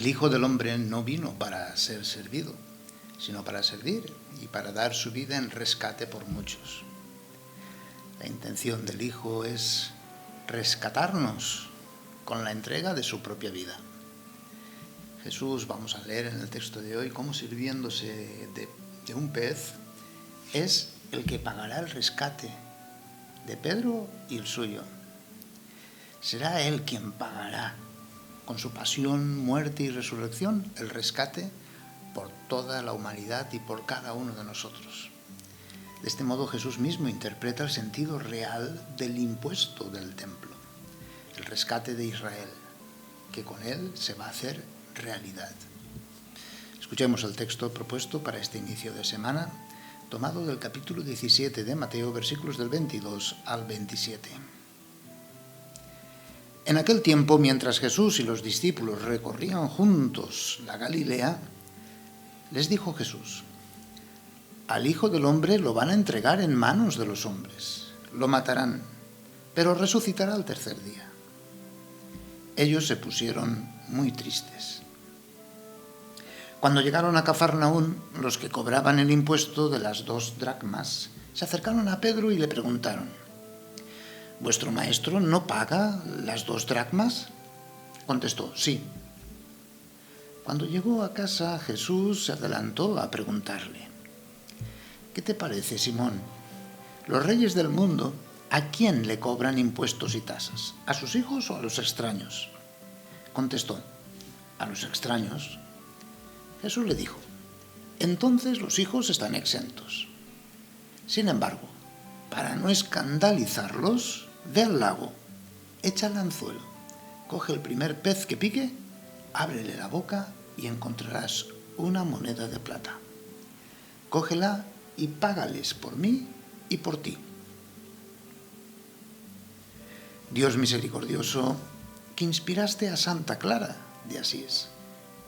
Hijo del Hombre no vino para ser servido, sino para servir y para dar su vida en rescate por muchos. La intención del Hijo es rescatarnos con la entrega de su propia vida. Jesús, vamos a leer en el texto de hoy, cómo sirviéndose de un pez, es el que pagará el rescate de Pedro y el suyo. Será Él quien pagará con su pasión, muerte y resurrección el rescate por toda la humanidad y por cada uno de nosotros. De este modo Jesús mismo interpreta el sentido real del impuesto del templo, el rescate de Israel, que con él se va a hacer realidad. Escuchemos el texto propuesto para este inicio de semana, tomado del capítulo 17 de Mateo, versículos del 22 al 27. En aquel tiempo, mientras Jesús y los discípulos recorrían juntos la Galilea, les dijo Jesús: al Hijo del Hombre lo van a entregar en manos de los hombres, lo matarán, pero resucitará al tercer día. Ellos se pusieron muy tristes. Cuando llegaron a Cafarnaún, los que cobraban el impuesto de las 2 dracmas se acercaron a Pedro y le preguntaron: ¿vuestro maestro no paga las 2 dracmas? Contestó: sí. Cuando llegó a casa, Jesús se adelantó a preguntarle: ¿qué te parece, Simón? Los reyes del mundo, ¿a quién le cobran impuestos y tasas? ¿A sus hijos o a los extraños? Contestó: a los extraños. Jesús le dijo: entonces los hijos están exentos. Sin embargo, para no escandalizarlos, ve al lago, echa el anzuelo, coge el primer pez que pique, ábrele la boca y encontrarás una moneda de plata. Cógela y págales por mí y por ti. Dios misericordioso, que inspiraste a Santa Clara de Asís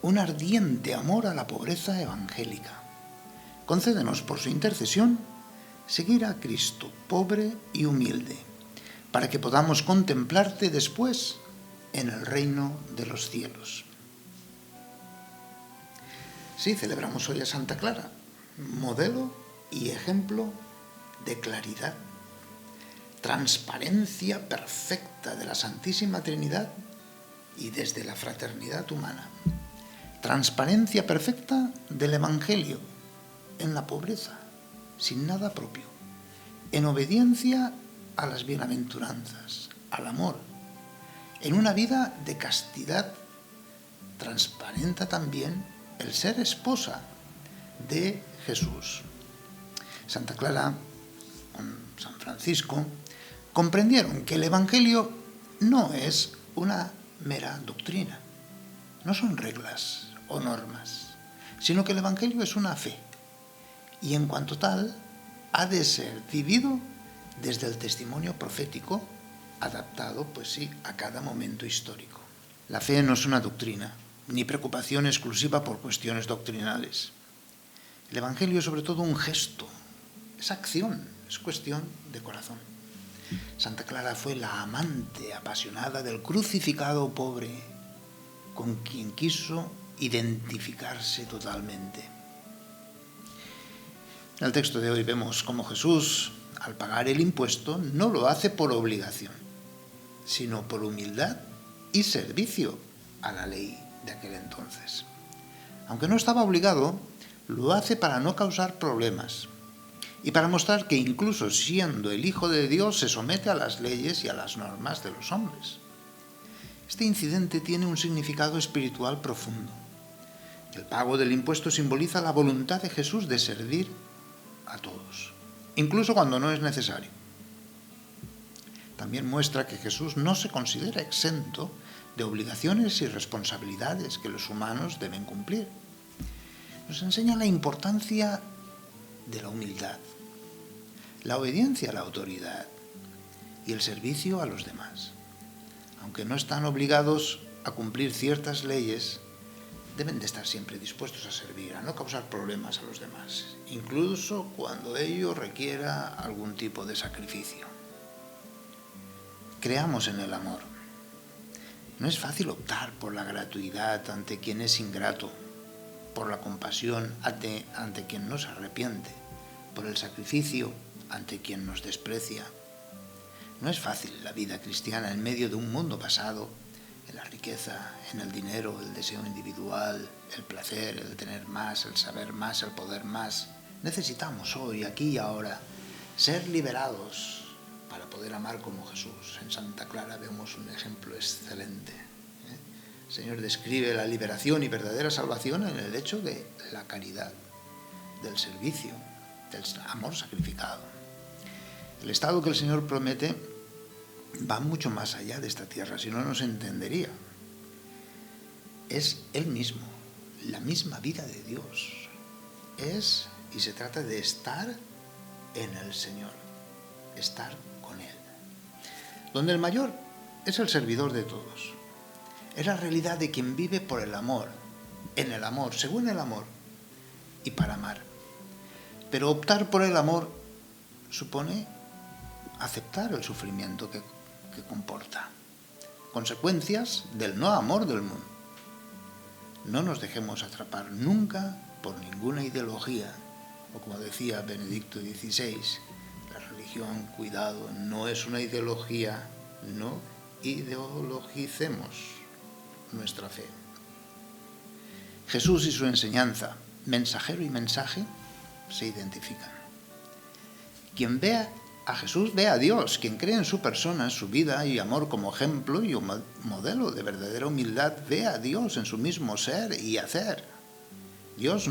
un ardiente amor a la pobreza evangélica, concédenos por su intercesión seguir a Cristo pobre y humilde, para que podamos contemplarte después en el reino de los cielos. Sí, celebramos hoy a Santa Clara, modelo y ejemplo de claridad, transparencia perfecta de la Santísima Trinidad y desde la fraternidad humana, transparencia perfecta del Evangelio en la pobreza, sin nada propio, en obediencia a las bienaventuranzas, al amor, en una vida de castidad. Transparenta también el ser esposa de Jesús. Santa Clara, con San Francisco, comprendieron que el Evangelio no es una mera doctrina, no son reglas o normas, sino que el Evangelio es una fe, y en cuanto tal, ha de ser vivido desde el testimonio profético, adaptado, pues sí, a cada momento histórico. La fe no es una doctrina, ni preocupación exclusiva por cuestiones doctrinales. El Evangelio es sobre todo un gesto, es acción, es cuestión de corazón. Santa Clara fue la amante apasionada del crucificado pobre, con quien quiso identificarse totalmente. En el texto de hoy vemos cómo Jesús, al pagar el impuesto, no lo hace por obligación, sino por humildad y servicio a la ley de aquel entonces. Aunque no estaba obligado, lo hace para no causar problemas y para mostrar que incluso siendo el Hijo de Dios se somete a las leyes y a las normas de los hombres. Este incidente tiene un significado espiritual profundo. El pago del impuesto simboliza la voluntad de Jesús de servir a todos, incluso cuando no es necesario. También muestra que Jesús no se considera exento de obligaciones y responsabilidades que los humanos deben cumplir. Nos enseña la importancia de la humildad, la obediencia a la autoridad y el servicio a los demás. Aunque no están obligados a cumplir ciertas leyes, deben de estar siempre dispuestos a servir, a no causar problemas a los demás, incluso cuando ello requiera algún tipo de sacrificio. Creamos en el amor. No es fácil optar por la gratuidad ante quien es ingrato, por la compasión ante quien no se arrepiente, por el sacrificio ante quien nos desprecia. No es fácil la vida cristiana en medio de un mundo basado en la riqueza, en el dinero, el deseo individual, el placer, el tener más, el saber más, el poder más. Necesitamos hoy, aquí y ahora, ser liberados para poder amar como Jesús. En Santa Clara vemos un ejemplo excelente. El Señor describe la liberación y verdadera salvación en el hecho de la caridad, del servicio, del amor sacrificado. El estado que el Señor promete va mucho más allá de esta tierra, si no, no se entendería. Es Él mismo, la misma vida de Dios. Es, y se trata de estar en el Señor, estar con Él. Donde el mayor es el servidor de todos. Es la realidad de quien vive por el amor, en el amor, según el amor, y para amar. Pero optar por el amor supone aceptar el sufrimiento que comporta, consecuencias del no amor del mundo. No nos dejemos atrapar nunca por ninguna ideología, o como decía Benedicto XVI, la religión, cuidado, no es una ideología, no ideologicemos nuestra fe. Jesús y su enseñanza, mensajero y mensaje, se identifican. Quien vea a Jesús ve a Dios. Quien cree en su persona, su vida y amor como ejemplo y modelo de verdadera humildad, ve a Dios en su mismo ser y hacer. Dios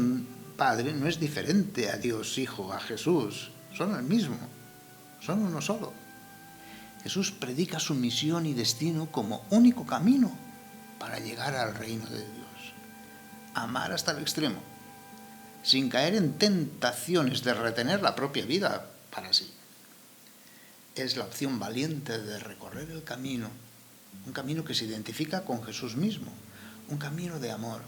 Padre no es diferente a Dios Hijo, a Jesús. Son el mismo, son uno solo. Jesús predica su misión y destino como único camino para llegar al reino de Dios. Amar hasta el extremo, sin caer en tentaciones de retener la propia vida para sí. Es la opción valiente de recorrer el camino, un camino que se identifica con Jesús mismo, un camino de amor,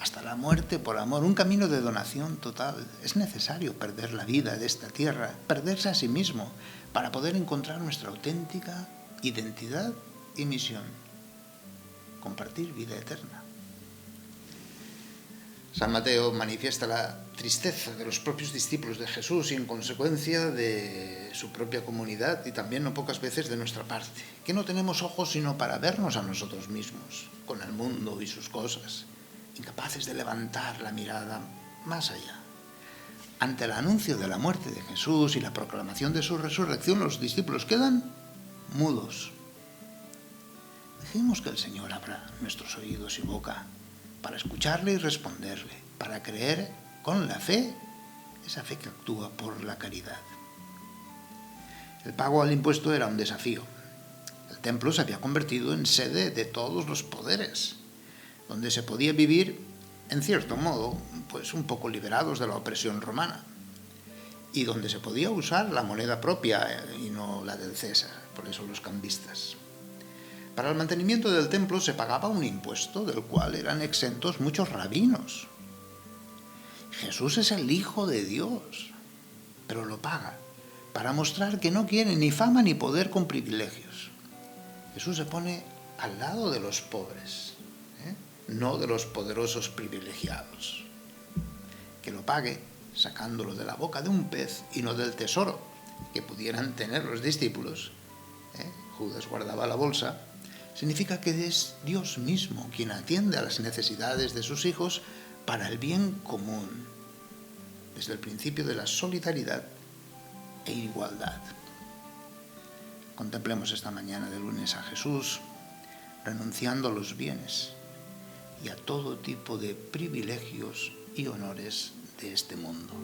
hasta la muerte por amor, un camino de donación total. Es necesario perder la vida de esta tierra, perderse a sí mismo, para poder encontrar nuestra auténtica identidad y misión, compartir vida eterna. San Mateo manifiesta la tristeza de los propios discípulos de Jesús y en consecuencia de su propia comunidad y también no pocas veces de nuestra parte, que no tenemos ojos sino para vernos a nosotros mismos, con el mundo y sus cosas, incapaces de levantar la mirada más allá. Ante el anuncio de la muerte de Jesús y la proclamación de su resurrección, los discípulos quedan mudos. Dejemos que el Señor abra nuestros oídos y boca para escucharle y responderle, para creer con la fe, esa fe que actúa por la caridad. El pago al impuesto era un desafío. El templo se había convertido en sede de todos los poderes, donde se podía vivir, en cierto modo, pues un poco liberados de la opresión romana, y donde se podía usar la moneda propia y no la del César, por eso los cambistas. Para el mantenimiento del templo se pagaba un impuesto del cual eran exentos muchos rabinos. Jesús es el Hijo de Dios, pero lo paga para mostrar que no quiere ni fama ni poder con privilegios. Jesús se pone al lado de los pobres, no de los poderosos privilegiados. Que lo pague sacándolo de la boca de un pez y no del tesoro que pudieran tener los discípulos. Judas guardaba la bolsa. Significa que es Dios mismo quien atiende a las necesidades de sus hijos para el bien común, desde el principio de la solidaridad e igualdad. Contemplemos esta mañana de lunes a Jesús, renunciando a los bienes y a todo tipo de privilegios y honores de este mundo.